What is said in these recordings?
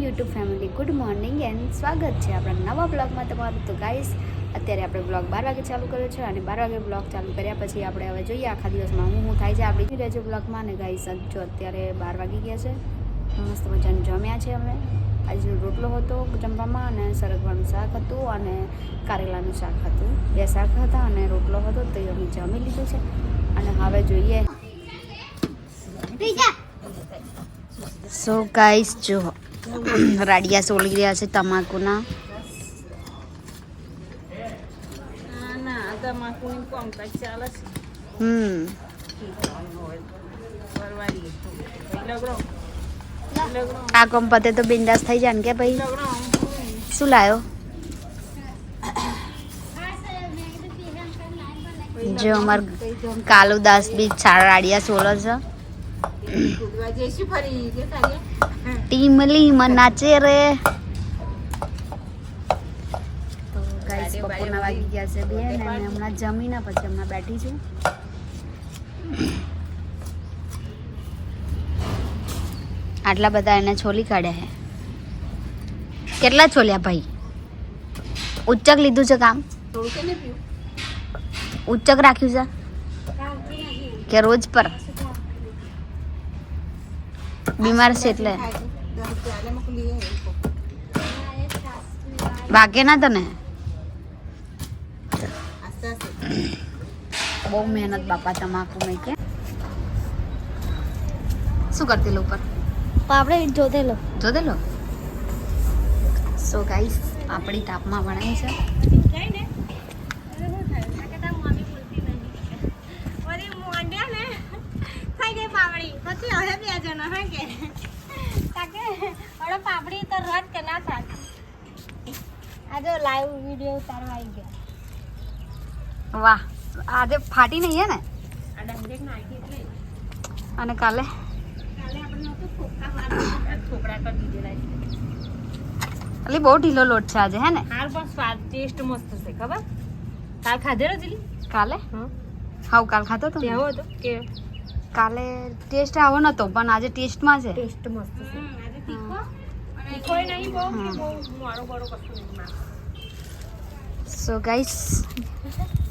YouTube family, good morning and સ્વાગત છે આપણા નવા બ્લોગમાં તમારું. તો ગાઈસ, અત્યારે આપણે બ્લોગ 12 વાગે ચાલુ કર્યો છે અને 12 વાગે બ્લોગ ચાલુ કર્યા પછી આપણે હવે જોઈએ આખા દિવસમાં હું થાય છે આપણી રહેજો બ્લોગમાં. અને ગાઈસ જો અત્યારે 12 વાગી ગયા છે, મસ્ત મજાનું જમ્યા છે અમે. આજનો રોટલો હતો જમવામાં અને સરગવાનું શાક હતું અને કારેલાનું શાક હતું. 2 શાક હતા અને રોટલો હતો, તો એ અમે જમી લીધું છે. અને હવે જોઈએ સો ગાઈસ, જો રાડિયા સોલી રહ્યા છે તમાકુના. આ કોમ પતે તો બિંદાસ થઈ જાય ને કે ભાઈ. શું લાયો? જો અમાર કાલુદાસ બી રાડિયા સોલો છે. ટીમલી માં નાચે રે. તો ગાઈસ, બપોરના વાગી ગયા છે 2 અને હમણાં જમીને પછી હમણાં બેઠી છું. આટલા બધા એને છોલી કાઢ્યા હે. કેટલા છોલ્યા ભાઈ? ઉચ્ચક લીધું છે કામ? ઉચ્ચક રાખ્યું છે કે રોજ પર? બીમાર છે એટલે વાગે ના તને? બહુ મહેનત બાપા તમાકુ મેં કે. શું કરતી લો ઉપર? પાપડે જોતેલો સો ગાઈસ, આપણી તાપમાં ભણાય છે. પાપડી તો રદ કે ના થાય. આજે લાઈવ વિડિયો ઉતારવા આવી ગયા. વાહ, આજે ફાટી નહીં હે ને? આ ડાયરેક્ટ નાખી એટલે. અને કાલે આપણે નતો ઠોકરા કરી દીધેલા. એટલે બહુ ઢીલો લોટ છે આજે, હે ને? હાલ પણ સ્વાદ ટેસ્ટ મસ્ત છે, ખબર? કાલ ખાધેલો જીલી? કાલે હા, કાલ ખાતો તો કેવો હતો કે કાલે ટેસ્ટ આવો નતો, પણ આજે ટેસ્ટમાં છે. ટેસ્ટ મસ્ત છે. આજે તીખો નહીં બહુ કે બહુ મોરો બડો કશું નહીં માં. સો ગાઈસ,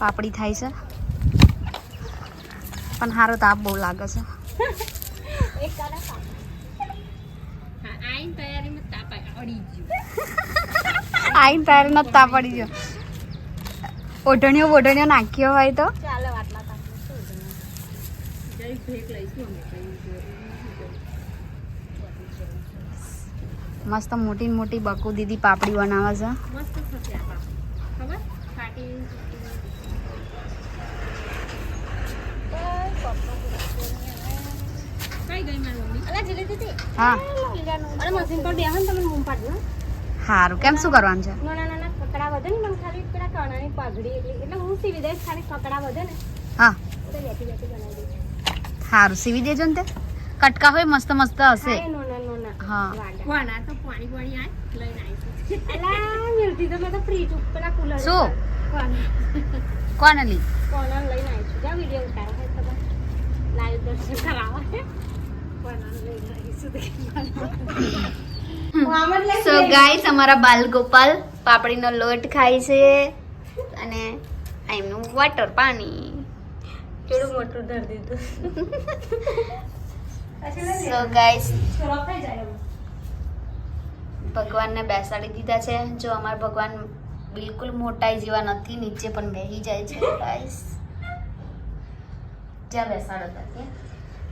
પાપડી થાય છે પણ હારો તાપ બહુ લાગે છે. એક કાડા પાપ. હા, આઈન તૈયારીમાં તાપ અડી ગયો. આઈન તારે ન તાપ પડી ગયો. ઓઢણીઓ નાખ્યો હોય તો ચાલે વાટલા તાપ શું જઈ ભેક લઈશું અમે. મસ્ત મોટી મોટી બકુ દીદી પાપડી બનાવે છે. મસ્ત થશે આ પાપ, ખબર? ફાટી કઈ ગઈ મારી મમ્મી? અલા જીલી દીધી. હા, અરે મશીન પર બેહો ને તમે મૂમ પાડજો. સારું. કેમ શું કરવાનું છે? નાના કકડા વધે ને, મને ખાલી પેલા કણાની પાઘડી એટલે હું સીવી દઈશ. ખાલી કકડા વધે ને હા, એટલે બેઠી બનાવી દઈશ. સારું, સીવી દેજો ને. તે કટકા હોય મસ્ત મસ્ત હશે. નોના હા, વાના તો પાણી આ લઈને આવીશું. અલા મિલતી તો મેં તો ફ્રીજ પેલા કુલર શું? કોને લી? કોના લઈને આવીશું. જા વિડિયો ઉતારો હે તો લાઈવ દર્શન કરાવવા. કોના લઈને આવીશું. સો ગાઈસ, અમારા બાલ ગોપાલ પાપડીનો લોટ ખાય છે અને એમનું વોટર પાણી. કેડું મોટું ધર દીધું. સો ગાઈસ, છોરો ખાઈ જાય. ભગવાનને બેસાડી દીધા છે. જો અમારા ભગવાન બિલકુલ મોટાઈ જેવા નથી, નીચે પણ બેસી જાય છે. ગાઈસ, જ્યાં બેસાડો ત્યાં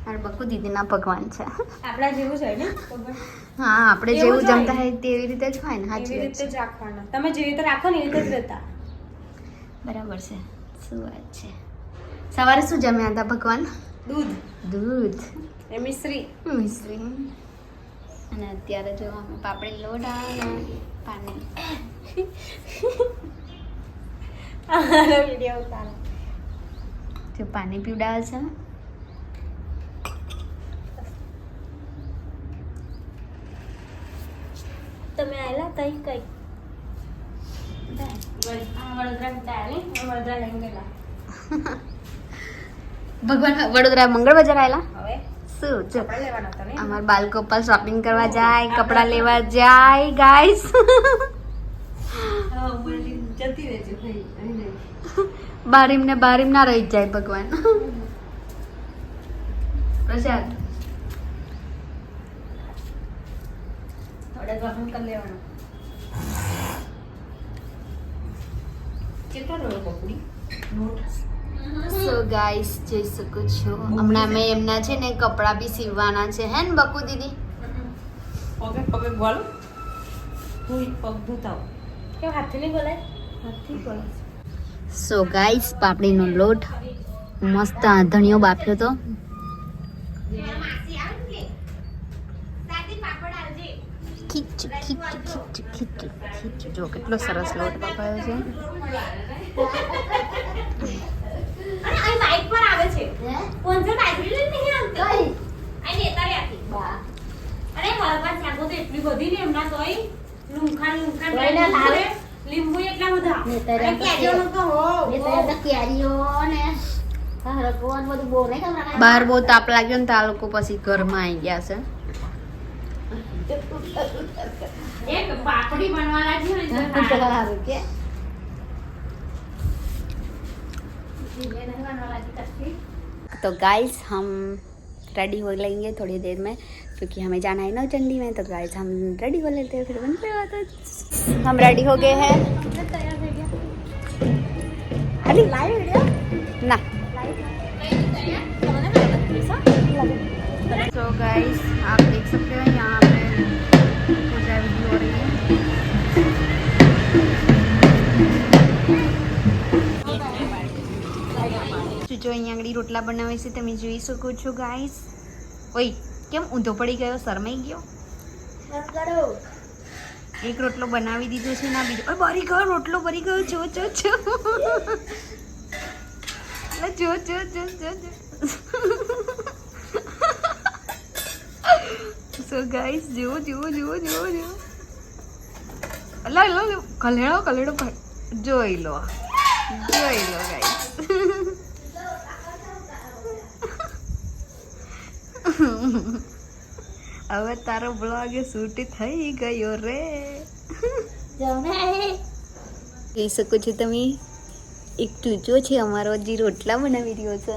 મારા બકુ દીદીના ભગવાન છે. આપણા જેવું છે ને હા, આપણે જેવું જમતા હોય તેવી રીતે જ હોય ને. સાચી વાત છે. જ રાખવાના. તમે જેવી રીતે રાખો ને એવી રીતે જ રહેતા. બરાબર છે. શું વાત છે? સવારે શું જમ્યા હતા ભગવાન? દૂધ એ મિશ્રી. અને અત્યારે જો અમે પાપડી લોટ અને પાણી. વિડિયો ઉતારો. જો પાણી પીવડાવે છે. તમે આયલા તઈ કઈ વડોદરા લઈને ગયેલા. ભગવાન વડોદરા મંગળ બજાર આવેલા. હવે શું જો અમાર બાળકો પર શોપિંગ કરવા જાય, કપડા લેવા જાય ગાઈસ. બારીમ ના રહી જાય ભગવાન. પ્રસાદ થોડા વાહન કરી લેવાનું. સો ગાઈસ જોઈ શકો છો હમણાં મેં એમના છે ને કપડા બી સીવવાના છે હે ને બકુ દીદી. સો ગાઈસ પાપડીનો લોટ મસ્ત આંધણીઓ બાફ્યો તો. જો કેટલો સરસ લોટ બફાયો છે. બહાર બહુ તાપ લાગ્યો ને તો આ લોકો પછી ઘરમાં આવી ગયા છે. तो गाइस हम रेडी हो लेंगे थोड़ी देर में क्योंकि हमें जाना है नौचंडी में. तो गाइस हम रेडी हो लेते हैं फिर बनते हैं. तो हम रेडी हो गए हैं. अभी लाइव वीडियो ना. तो गाइस आप देख सकते हो यहाँ पे पूजा विधि हो रही है. जो અહીંયા આગળ રોટલા બનાવે છે તમે જોઈ શકો છો ગાઈસ. ઓય કેમ ઊંધો પડી ગયો, શરમાઈ ગયો. એક રોટલો બનાવી દીધો છે ના બીજો. ઓય બરી ગયો રોટલો, બરી ગયો. જો જો જો જો જો જો જો. સો ગાઈસ જો જો જો જો જો અલા લો કલેડો કલેડો જોઈ લો ગાઈસ. હવે તારો બ્લોગ શૂટ થઈ ગયો રે. જોઈ શકો છો તમે એક ચૂચો છે અમારો જે રોટલા બનાવી રહ્યો છે.